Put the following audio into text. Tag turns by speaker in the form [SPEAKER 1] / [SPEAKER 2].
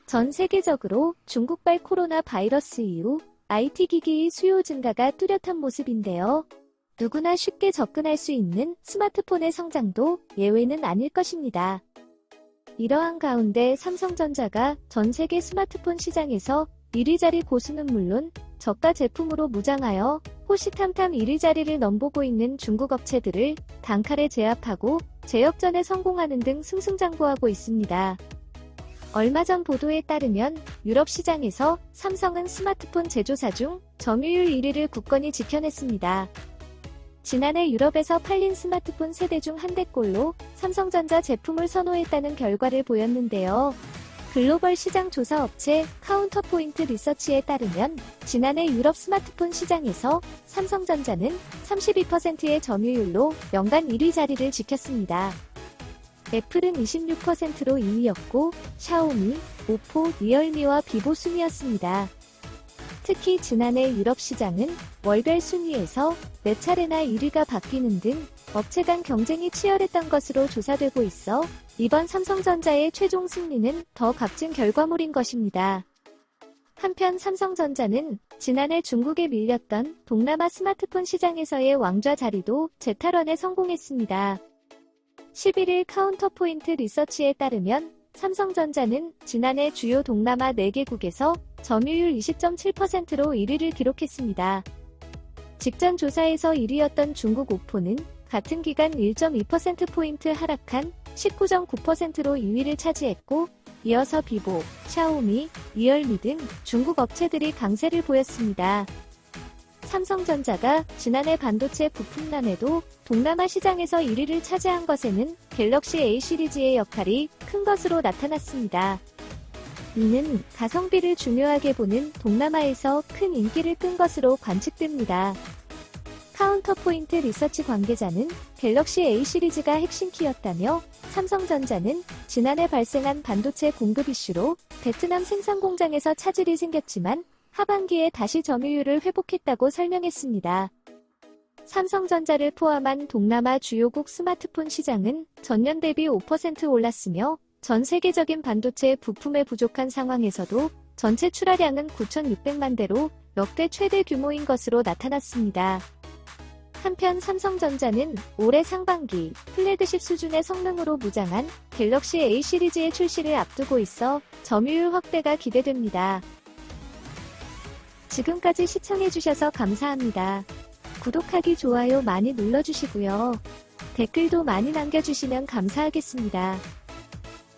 [SPEAKER 1] 전 세계적으로 중국발 코로나 바이러스 이후 IT 기기의 수요 증가가 뚜렷한 모습인데요. 누구나 쉽게 접근할 수 있는 스마트폰의 성장도 예외는 아닐 것입니다. 이러한 가운데 삼성전자가 전 세계 스마트폰 시장에서 1위 자리 고수는 물론 저가 제품으로 무장하여 호시탐탐 1위 자리를 넘보고 있는 중국 업체들을 단칼에 제압하고 재역전에 성공하는 등 승승장구하고 있습니다. 얼마 전 보도에 따르면 유럽 시장에서 삼성은 스마트폰 제조사 중 점유율 1위를 굳건히 지켜냈습니다. 지난해 유럽에서 팔린 스마트폰 세대 중 한 대꼴로 삼성전자 제품을 선호했다는 결과를 보였는데요. 글로벌 시장 조사 업체 카운터포인트 리서치에 따르면 지난해 유럽 스마트폰 시장에서 삼성전자는 32%의 점유율로 연간 1위 자리를 지켰습니다. 애플은 26%로 2위였고 샤오미, 오포, 리얼미와 비보 순이었습니다. 특히 지난해 유럽 시장은 월별 순위에서 4차례나 1위가 바뀌는 등 업체 간 경쟁이 치열했던 것으로 조사되고 있어 이번 삼성전자의 최종 승리는 더 값진 결과물인 것입니다. 한편 삼성전자는 지난해 중국에 밀렸던 동남아 스마트폰 시장에서의 왕좌 자리도 재탈환에 성공했습니다. 11일 카운터포인트 리서치에 따르면 삼성전자는 지난해 주요 동남아 4개국에서 점유율 20.7%로 1위를 기록했습니다. 직전 조사에서 1위였던 중국 오포는 같은 기간 1.2%포인트 하락한 19.9%로 2위를 차지했고 이어서 비보, 샤오미, 리얼미 등 중국 업체들이 강세를 보였습니다. 삼성전자가 지난해 반도체 부품난에도 동남아 시장에서 1위를 차지한 것에는 갤럭시 A 시리즈의 역할이 큰 것으로 나타났습니다. 이는 가성비를 중요하게 보는 동남아에서 큰 인기를 끈 것으로 관측됩니다. 카운터포인트 리서치 관계자는 갤럭시 A 시리즈가 핵심 키였다며 삼성전자는 지난해 발생한 반도체 공급 이슈로 베트남 생산 공장에서 차질이 생겼지만 하반기에 다시 점유율을 회복했다고 설명했습니다. 삼성전자를 포함한 동남아 주요국 스마트폰 시장은 전년 대비 5% 올랐으며 전 세계적인 반도체 부품에 부족한 상황에서도 전체 출하량은 9,600만 대로 역대 최대 규모인 것으로 나타났습니다. 한편 삼성전자는 올해 상반기 플래그십 수준의 성능으로 무장한 갤럭시 A 시리즈의 출시를 앞두고 있어 점유율 확대가 기대됩니다. 지금까지 시청해주셔서 감사합니다. 구독하기, 좋아요 많이 눌러주시고요. 댓글도 많이 남겨주시면 감사하겠습니다.